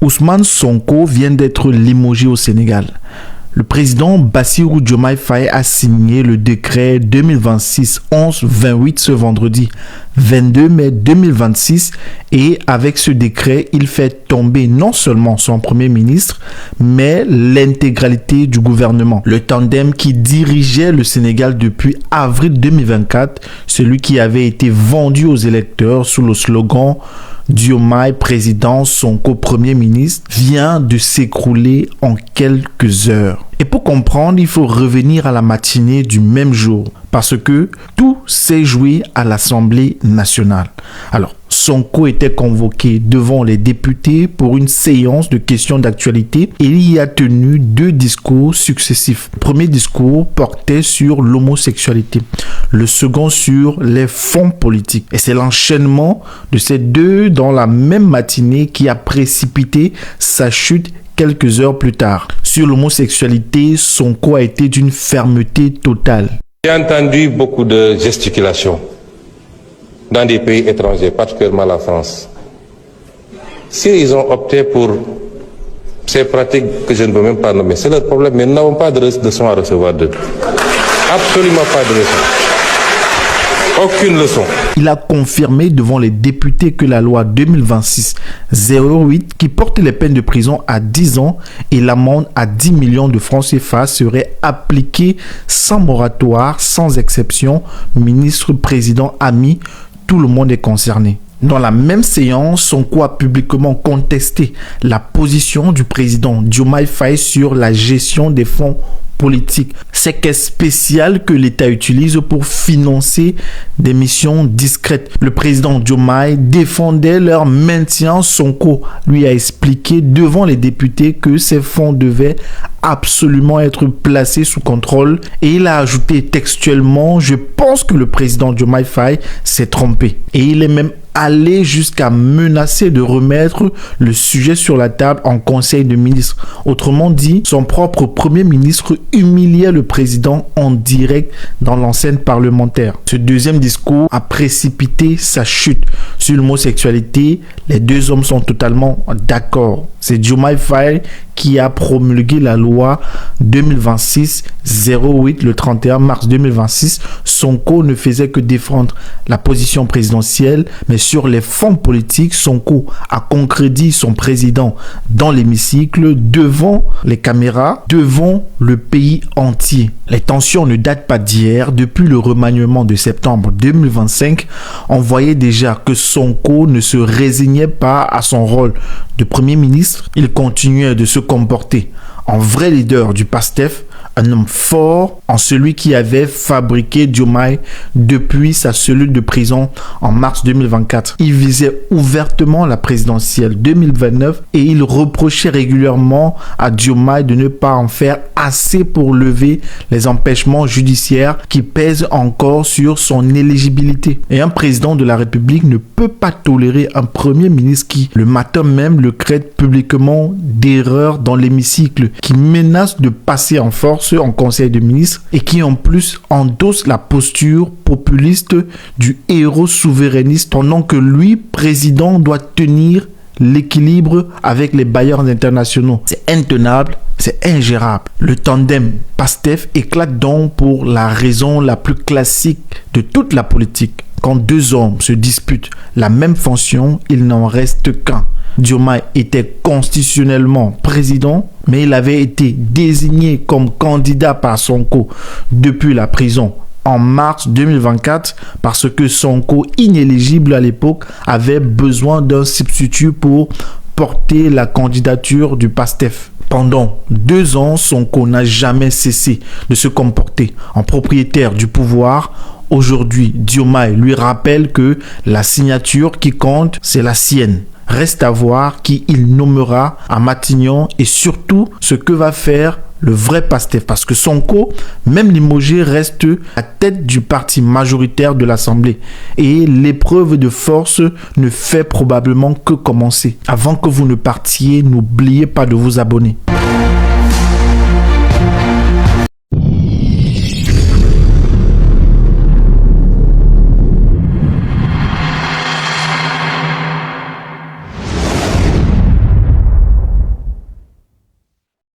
Ousmane Sonko vient d'être limogé au Sénégal. Le président Bassirou Diomaye Faye a signé le décret 2026-11-28 ce vendredi 22 mai 2026 et avec ce décret, il fait tomber non seulement son premier ministre, mais l'intégralité du gouvernement. Le tandem qui dirigeait le Sénégal depuis avril 2024, celui qui avait été vendu aux électeurs sous le slogan Diomaye président, Sonko premier ministre, vient de s'écrouler en quelques heures. Et pour comprendre, il faut revenir à la matinée du même jour parce que tout s'est joué à l'Assemblée nationale. Alors, Sonko était convoqué devant les députés pour une séance de questions d'actualité et il y a tenu 2 discours successifs. Le premier discours portait sur l'homosexualité, le second sur les fonds politiques. Et c'est l'enchaînement de ces 2 dans la même matinée qui a précipité sa chute quelques heures plus tard. Sur l'homosexualité, Sonko a été d'une fermeté totale. J'ai entendu beaucoup de gesticulations dans des pays étrangers, particulièrement la France. S'ils ont opté pour ces pratiques que je ne veux même pas nommer, c'est leur problème, mais nous n'avons pas de leçon à recevoir d'eux. Absolument pas de leçon. Aucune leçon. Il a confirmé devant les députés que la loi 2026-08 qui porte les peines de prison à 10 ans et l'amende à 10 millions de francs CFA serait appliquée sans moratoire, sans exception. Ministre, président, ami, tout le monde est concerné. Dans la même séance, Sonko a publiquement contesté la position du président Diomaye Faye sur la gestion des fonds politique. Ces caisses spéciales que l'État utilise pour financer des missions discrètes. Le président Diomaye défendait leur maintien. Sonko lui a expliqué devant les députés que ces fonds devaient absolument être placés sous contrôle et il a ajouté textuellement: je pense que le président Diomaye Faye s'est trompé. Et il est même allé jusqu'à menacer de remettre le sujet sur la table en conseil de ministres. Autrement dit, son propre premier ministre humiliait le président en direct dans l'enceinte parlementaire. Ce deuxième discours a précipité sa chute. Sur l'homosexualité, les 2 hommes sont totalement d'accord. C'est Diomaye Faye qui a promulgué la loi 2026-08 le 31 mars 2026. Sonko ne faisait que défendre la position présidentielle, mais sur les fonds politiques, Sonko a concrétisé son président dans l'hémicycle, devant les caméras, devant le pays entier. Les tensions ne datent pas d'hier. Depuis le remaniement de septembre 2025, on voyait déjà que Sonko ne se résignait pas à son rôle de Premier ministre. Il continuait de se comporter en vrai leader du PASTEF, un homme fort en celui qui avait fabriqué Diomaye depuis sa cellule de prison en mars 2024. Il visait ouvertement la présidentielle 2029 et il reprochait régulièrement à Diomaye de ne pas en faire assez pour lever les empêchements judiciaires qui pèsent encore sur son éligibilité. Et un président de la République ne peut pas tolérer un premier ministre qui, le matin même, le crée publiquement d'erreurs dans l'hémicycle, qui menace de passer en force en conseil de ministres et qui en plus endosse la posture populiste du héros souverainiste pendant que lui, président, doit tenir l'équilibre avec les bailleurs internationaux. C'est intenable, c'est ingérable. Le tandem PASTEF éclate donc pour la raison la plus classique de toute la politique. Quand 2 hommes se disputent la même fonction, il n'en reste qu'un. Diomaye était constitutionnellement président, mais il avait été désigné comme candidat par Sonko depuis la prison en mars 2024 parce que Sonko, inéligible à l'époque, avait besoin d'un substitut pour porter la candidature du PASTEF. Pendant 2 ans, Sonko n'a jamais cessé de se comporter en propriétaire du pouvoir. Aujourd'hui, Diomaye lui rappelle que la signature qui compte, c'est la sienne. Reste à voir qui il nommera à Matignon et surtout ce que va faire le vrai PASTEF. Parce que Sonko, même limogé, reste à tête du parti majoritaire de l'Assemblée. Et l'épreuve de force ne fait probablement que commencer. Avant que vous ne partiez, n'oubliez pas de vous abonner.